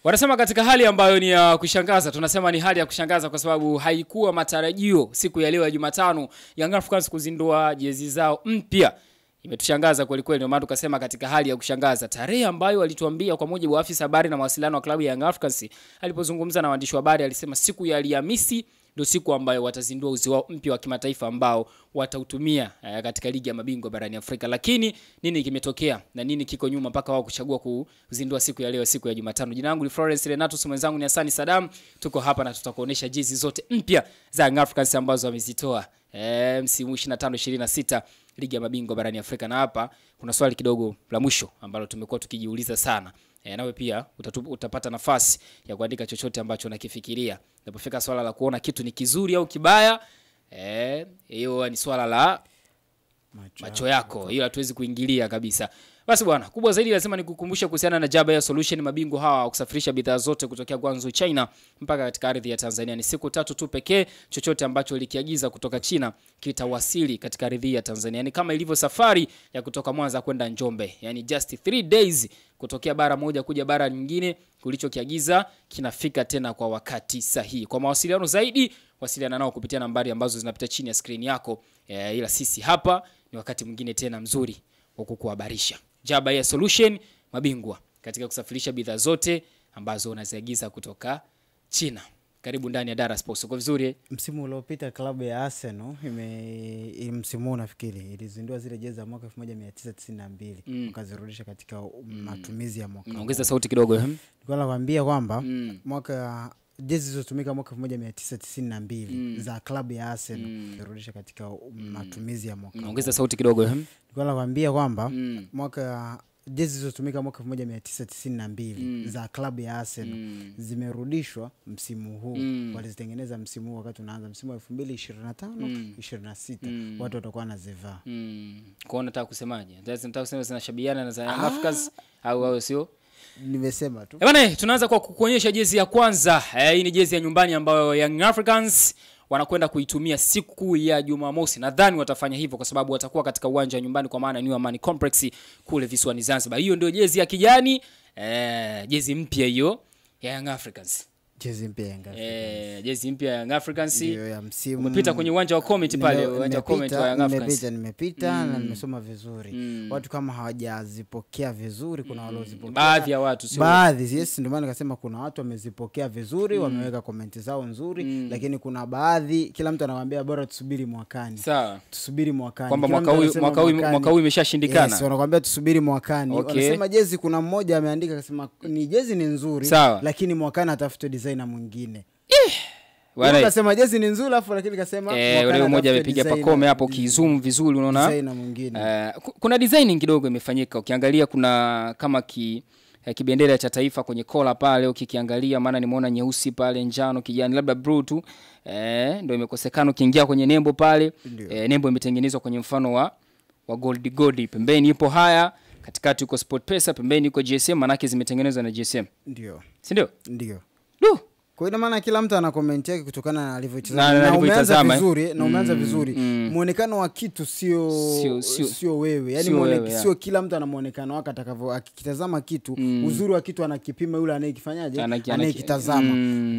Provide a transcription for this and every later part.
Wanasema katika hali ambayo ni ya kushangaza, tunasema ni hali ya kushangaza kwa sababu haikuwa matarajio siku ya leo ya Jumatano Young Africans kuzindua jezi zao mpya. Imetushangaza kweli kweli, ndio maana tukasema katika hali ya kushangaza. Tarehe ambayo walituambia kwa mujibu wa afisa habari na mawasiliano wa klabu ya Young Africans alipozungumza na waandishi wa habari, alisema siku ya Alhamisi ndio siku ambayo watazindua uzi wao mpya wa kimataifa ambao watautumia katika ligi ya mabingwa barani Afrika. Lakini nini kimetokea na nini kiko nyuma mpaka wao kuchagua kuzindua siku ya leo, siku ya Jumatano? Jina langu ni Florence Renatus, mwenzangu ni Hassan Saddam. Tuko hapa na tutakuonesha jezi zote mpya za Young Africans ambazo wamezitoa msimu 25-26 ligi ya mabingwa barani Afrika. Na hapa kuna swali kidogo la mwisho ambalo tumekuwa tukijiuliza sana. Nawe pia utapata nafasi ya kuandika chochote ambacho unakifikiria. Unapofika swala la kuona kitu ni kizuri au kibaya, hiyo ni swala la macho yako. Hiyo hatuwezi kuingilia kabisa. Basi bwana, kubwa zaidi lazima nikukumbusha kuhusiana na Jaba Air Solution. Mabingwa hawa kusafirisha bidhaa zote kutokea Guangzhou China mpaka katika ardhi ya Tanzania. Ni siku 3 tu pekee. Chochote ambacho ulikiagiza kutoka China kitawasili katika ardhi ya Tanzania. Ni kama ilivyo safari ya kutoka Mwanza kwenda Njombe. Yani just 3 days kutokea bara moja kuja bara nyingine, kulichokiagiza kinafika tena kwa wakati sahihi. Kwa mawasiliano zaidi, wasiliana nao kupitia nambari ambazo zinapita chini ya screen yako. Ila sisi hapa ni wakati mwingine tena mzuri wa kukuhabarisha. Jaba Air Solution, mabingwa katika kusafirisha bidhaa zote ambazo unaziagiza kutoka China. Karibu ndani ya Dar Sports. Uko vizuri? Msimu uliopita klabu ya Arsenal msimu nafikiri ilizindua zile jezi za mwaka 1992 wakazirudisha katika matumizi ya mwaka. Ongeza sauti kidogo. Nilikuwa nakwambia kwamba mwaka jezi zilizotumika mwaka 1992 za klabu ya Arsenal zirudisha katika matumizi ya mwaka. Ongeza sauti kidogo. Nilikuwa nakwambia kwamba mwaka jezi zilizotumika mwaka 1992 za klabu ya Arsenal zimerudishwa msimu huu. Walizitengeneza msimu huu wakati unaanza msimu wa 2025-26 watu watakuwa wanazivaa. Kwa nataka kusemaje? Nataka kusema zinashabihiana na za Young Africans au sio? Nimesema tu. Bwana, tunaanza kwa kukuonyesha jezi ya kwanza. Hii ni jezi ya nyumbani ambayo Young Africans wanakwenda kuitumia siku ya Jumamosi. Nadhani watafanya hivyo kwa sababu watakuwa katika uwanja wa nyumbani kwa maana New Amani Complex kule visiwani Zanzibar. Hiyo ndio jezi ya kijani, jezi mpya hiyo ya Young Africans. Jezi mpya ya Young Africans. Jezi mpya ya Young Africans. Ndio ya msimu. Umepita kwenye uwanja wa Committee pale, uwanja wa Committee wa Young Africans. Nimepita na nimesoma vizuri. Watu kama hawajazipokea vizuri, kuna waliozipokea. Baadhi ya watu sio. Baadhi, yes, ndio maana nikasema kuna watu wamezipokea vizuri, wameweka comment zao nzuri, lakini kuna baadhi kila mtu anawaambia bora tusubiri mwakani. Sawa. Tusubiri mwakani. Kwamba mwaka huu imeshashindikana. Yes, wanakuambia tusubiri mwakani. Wanasema jezi, kuna mmoja ameandika akasema ni jezi ni nzuri, lakini mwakani atafute designer mwingine. Wale kasema jezi ni nzuri afu lakini kasema wale mmoja amepiga pakome hapo kizoom vizuri, unaona designer mwingine. Kuna designing kidogo imefanyika. Ukiangalia kuna kama kibendera cha taifa kwenye kola pale, ukikiangalia maana nimeona nyeusi pale, njano, kijani, labda blue tu ndio imekosekana. Ukiingia kwenye nembo pale, nembo imetengenezwa kwenye mfano wa gold. Pembeni ipo haya, katikati uko SportPesa, pembeni uko GSM, manake zimetengenezwa na GSM. Ndio. Si ndio? Ndio. Kwa hiyo maana kila mtu ana comment yake kutokana na alivyotazama. Na umeanza vizuri, na umeanza vizuri. Muonekano wa kitu sio wewe. Yaani sio kila mtu ana muonekano wake atakavyo akitazama kitu. Uzuri wa kitu anakipima yule anayekifanyaje? Anayekitazama.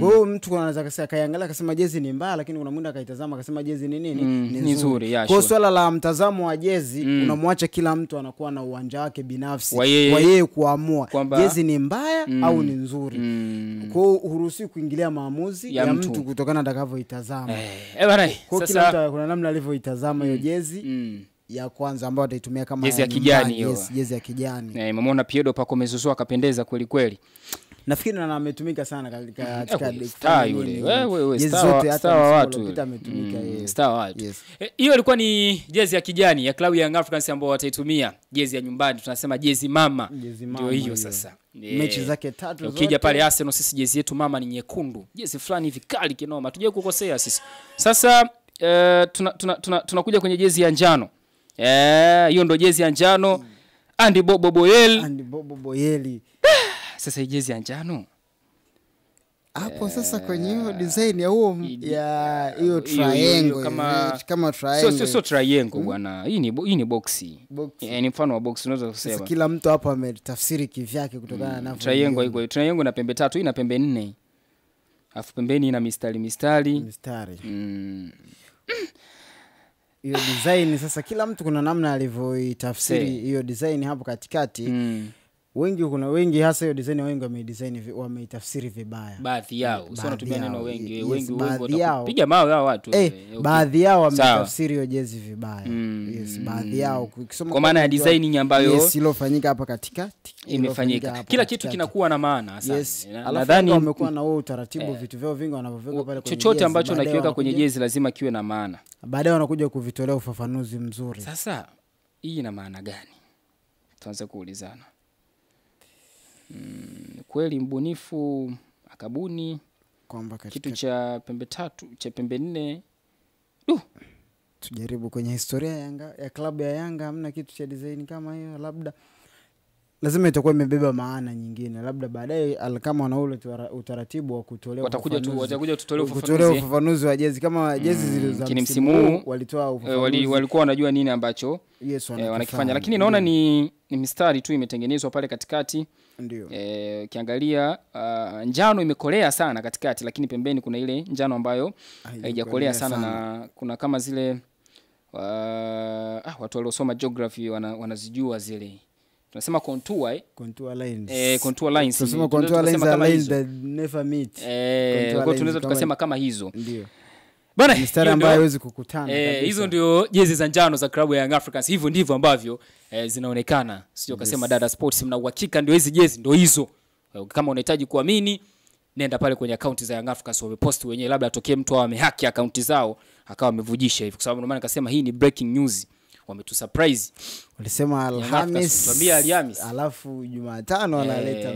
Kwa hiyo mtu anaweza kusema kaangalia akasema jezi ni mbaya, lakini kuna mwingine akaitazama akasema jezi ni nini? Ni nzuri. Kwa hiyo swala la mtazamo wa jezi unamwacha kila mtu anakuwa na uwanja wake binafsi wa yeye kuamua jezi ni mbaya au ni nzuri. Kwa hiyo uruhusi kuingilia maamuzi ya mtu kutokana na atakavyoitazama. Kwa kila mtu kuna namna alivyoitazama hiyo jezi ya kwanza ambayo ataitumia kama jezi ya kijani hiyo. Yes, jezi ya kijani. Umeona Pedro pako mezuzua akapendeza kweli kweli. Nafikiri na ametumika sana katika star yule. Wewe star watu ametumika star watu. Hiyo ilikuwa ni jezi ya kijani ya klabu ya Young Africans ambao wataitumia. Jezi ya nyumbani tunasema jezi mama. Ndio hiyo sasa. Mechi zake 3 zote. Ukija pale Arsenal sisi jezi yetu mama ni nyekundu. Jezi fulani hivi kali kinoma. Tuje kukosea sisi. Sasa tunakuja kwenye jezi ya njano. Hiyo ndo jezi ya njano. Andy Bobo Boyeli. Sasa jezi ya njano hapo sasa kwenye hiyo design ya huo ya hiyo triangle kama triangle. Sio triangle bwana. Hii ni boxi. Ni mfano wa box unaweza kusema. Sasa kila mtu hapa ametafsiri kivyake kutokana na triangle iko. Triangle na pembe 3, hii ina pembe 4. Alafu pembeni ina mistari. Hiyo design sasa kila mtu kuna namna alivyoitafsiri hiyo design hapo katikati. Wengi hasa hiyo design wameitafsiri vibaya. Baadhi yao. Sio natumia neno wengi watakupiga mawe hao watu. Baadhi yao wametafsiri hiyo jezi vibaya. Baadhi yao kwa maana ya design ambayo ilofanyika hapa katikati imefanyika. Kila kitu kinakuwa na maana sana. Nadhani wamekuwa na huo utaratibu vitu vyao vingi wanavyoweka pale kwenye chochote ambacho unakiweka kwenye jezi lazima kiwe na maana. Baadaye wanakuja kuvitolea ufafanuzi mzuri. Sasa hii ina maana gani? Tuanze kuulizana. Kweli mbunifu akabuni kwamba kitu cha pembe 3 cha pembe 4. Tujaribu kwenye historia ya klabu ya Yanga hamna kitu cha design kama hiyo. Labda lazima itakuwa imebeba maana nyingine. Labda baadaye kama wana ule utaratibu wa kutolea watakuja tutolee ufafanuzi wa jezi kama jezi zile za msimu huu walitoa ufafanuzi. Walikuwa wanajua nini ambacho wanakifanya, lakini naona ni mistari tu imetengenezwa pale katikati. Ndio. Ukiangalia njano imekolea sana katikati, lakini pembeni kuna ile njano ambayo haijakolea sana na kuna kama zile watu waliosoma geography wanazijua zile. Tunasema contour lines. Contour lines. Tunasema contour lines that never meet. Kwa tunaweza tukasema kama hizo. Ndio. Bana mistari ambayo haiwezi kukutana kabisa. Hizo ndio jezi za njano za klabu ya Young Africans. Hivyo ndivyo ambavyo zinaonekana. Sio kasema Dada Sports mna uhakika ndio hizi jezi ndio hizo. Kama unahitaji kuamini nenda pale kwenye akaunti za Young Africans wamepost wenyewe, labda atokee mtu amehaki akaunti zao akawa amevujisha hivi, kwa sababu maana nikasema hii ni breaking news. Wametusurprise. Walisema Alhamis alafu Jumatano wanaleta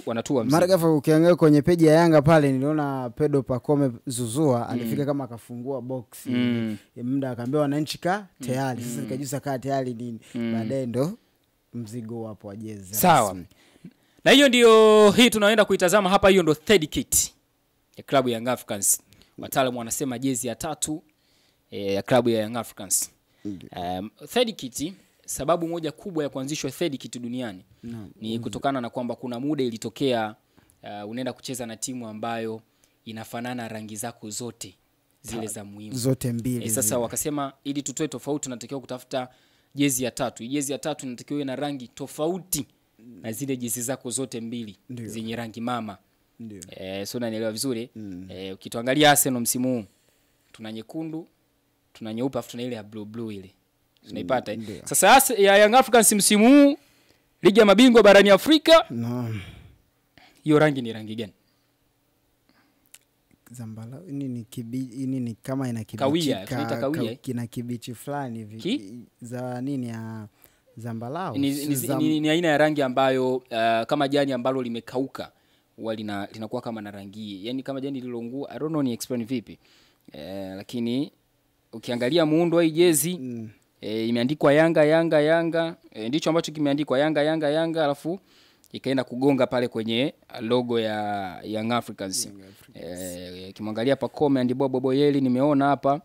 wanatua mara ghafla. Ukiangalia kwenye page ya Yanga pale niliona Pedro Pacome Zuzua alifika kama akafungua box muda akaambia wananchi tayari. Sasa nikajusa tayari nini. Baadaye ndo mzigo hapo wa jezi. Sawa. Na hiyo ndio hii tunaenda kuitazama hapa. Hiyo ndo third kit ya klabu ya Young Africans. Wataalamu wanasema jezi ya 3 ya klabu ya Young Africans. Third kit, sababu moja kubwa ya kuanzishwa third kit duniani ni kutokana na kwamba kuna muda ilitokea unaenda kucheza na timu ambayo inafanana rangi zako zote zile za muhimu zote mbili. Sasa wakasema ili tutoe tofauti tunatakiwa kutafuta jezi ya 3. Jezi ya 3 inatakiwa iwe na rangi tofauti na zile jezi zako zote mbili zenye rangi mama. Ndio. Sio unanielewa vizuri? Ukituangalia Arsenal msimu huu tuna nyekundu, tuna nyeupe, afu tuna ile ya blue ile. Tunaipata. Sasa ya Young Africans msimu huu ligi ya mabingwa barani Afrika. Hiyo rangi ni rangi gani? Zambarau. Nini kama ina kibichi. Kawia. Kina kibichi fulani hivi. Za nini ya zambarau. Ni aina ya rangi ambayo kama jani ambalo limekauka linakuwa kama na rangi. Yaani kama jani lililongua. I don't know ni explain vipi. Lakini ukiangalia muundo wa jezi imeandikwa Yanga. Ndicho ambacho kimeandikwa Yanga alafu ikaenda kugonga pale kwenye logo ya Young Africans. Kimwangalia Pacome and Bobo Yeli nimeona hapa.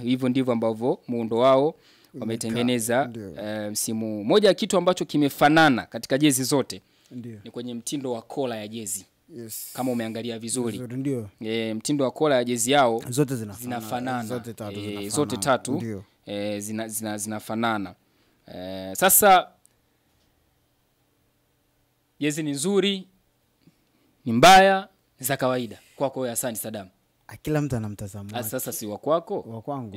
Hivyo ndivyo ambavyo muundo wao wametengeneza msimu. Moja ya kitu ambacho kimefanana katika jezi zote ni kwenye mtindo wa kola ya jezi. Yes. Kama umeangalia vizuri. Ndio. Mtindo wa kola ya jezi yao zote zinafanana. Zote tatu. Ndio. Zinafanana. Sasa jezi ni nzuri, ni mbaya, za kawaida. Kwako wewe Hassan Saddam. Kila mtu ana mtazamo wake. Sasa si wa kwako? Wa kwangu.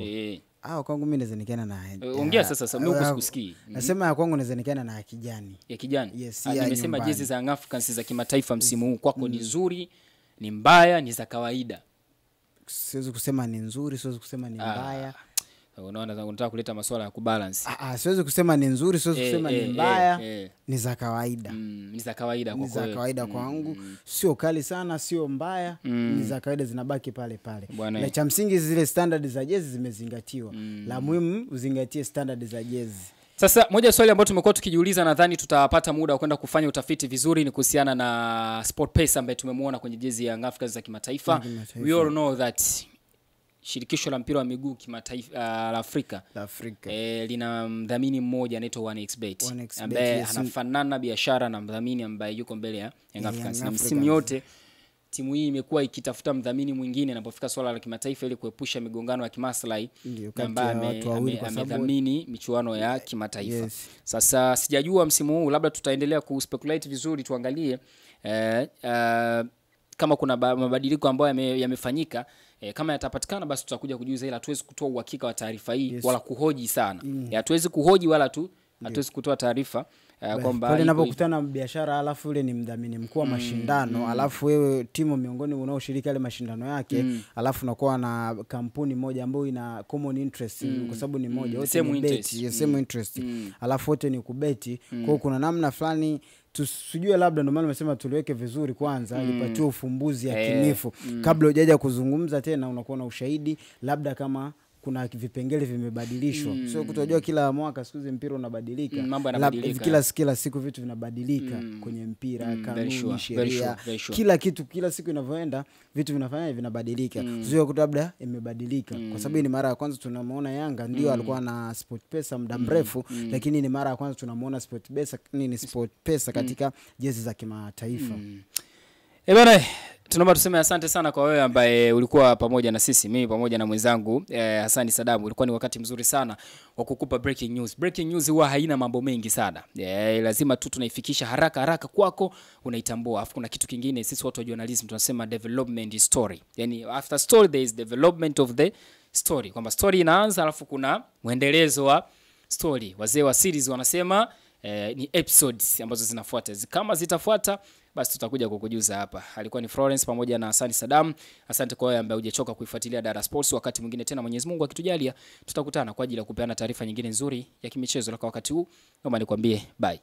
Kwangu mimi nawezekana na ongea sasa mimi sikusikii. Nasema ya kwangu nawezekana na kijani. Ya kijani. Yes, nimesema jezi za Young Africans za kimataifa msimu huu kwako ni nzuri, ni mbaya, ni za kawaida. Siwezi kusema ni nzuri, siwezi kusema ni mbaya. Unaona unataka kuleta masuala ya kubalance. Siwezi kusema ni nzuri, siwezi kusema ni mbaya. Ni za kawaida. Ni za kawaida kwa kwako. Ni za kawaida kwangu. Sio kali sana, sio mbaya. Ni za kawaida zinabaki pale pale. Na cha msingi zile standard za jezi zimezingatiwa. La muhimu uzingatie standard za jezi. Sasa moja swali ambalo tumekuwa tukijiuliza, nadhani tutapata muda wa kwenda kufanya utafiti vizuri, ni kuhusiana na SportPesa ambaye tumemwona kwenye jezi ya Africans za kimataifa. We all know that shirikisho la mpira wa miguu kimataifa la Afrika lina mdhamini mmoja anaitwa 1xBet ambaye anafanana biashara na mdhamini ambaye yuko mbele ya Young Africans. Na msimu yote timu hii imekuwa ikitafuta mdhamini mwingine inapofika swala la kimataifa ili kuepusha migongano ya kimaslahi ambaye amedhamini michuano ya kimataifa. Sasa sijajua msimu huu labda tutaendelea kuspeculate vizuri, tuangalie kama kuna mabadiliko ambayo yamefanyika. Kama yatapatikana basi tutakuja kujuza, ila hatuwezi kutoa uhakika wa taarifa hii wala kuhoji sana. Hatuwezi kuhoji wala hatuwezi kutoa taarifa kwamba pale unapokutana biashara alafu yule ni mdhamini mkuu wa mashindano, alafu wewe timu miongoni unaoshiriki ile mashindano yake, alafu unakuwa na kampuni moja ambayo ina common interest kwa sababu ni moja, wote ni beti, same interest, alafu wote ni kubeti. Kwa kuna namna fulani tusijue, labda ndio maana nimesema tuliweke vizuri kwanza, ipatiwe ufumbuzi yakinifu kabla hujaja kuzungumza tena, unakuwa na ushahidi labda kama kuna vipengele vimebadilishwa. Sio kutojua kila mwaka, siku hizi mpira unabadilika. Kila siku vitu vinabadilika kwenye mpira, kanuni, sheria, kila kitu kila siku inavyoenda vitu vinabadilika. Sio labda imebadilika kwa sababu ni mara ya kwanza tunamuona Yanga ndio alikuwa na SportPesa muda mrefu, lakini ni mara ya kwanza tunamuona SportPesa katika jezi za kimataifa. Bwana, tunaomba tuseme asante sana kwa wewe ambaye ulikuwa pamoja na sisi, mimi pamoja na mwenzangu Hassan Sadamu. Ulikuwa ni wakati mzuri sana wa kukupa breaking news. Breaking news huwa haina mambo mengi sana. Lazima tu tunaifikisha haraka kwako, unaitambua. Alafu kuna kitu kingine, sisi watu wa journalism tunasema development story. Yani after story there is development of the story. Kwamba story inaanza alafu kuna muendelezo wa story. Wazee wa series wanasema ni episodes ambazo zinafuata. Kama zitafuata basi tutakuja kukujuza hapa. Alikuwa ni Florence pamoja na Hassan Sadam. Asante kwa wewe ambaye hujachoka kuifuatilia Dara Sports. Wakati mwingine tena Mwenyezi Mungu akitujalia tutakutana kwa ajili ya kupeana taarifa nyingine nzuri ya kimichezo. Kwa wakati huu naomba nikwambie bye.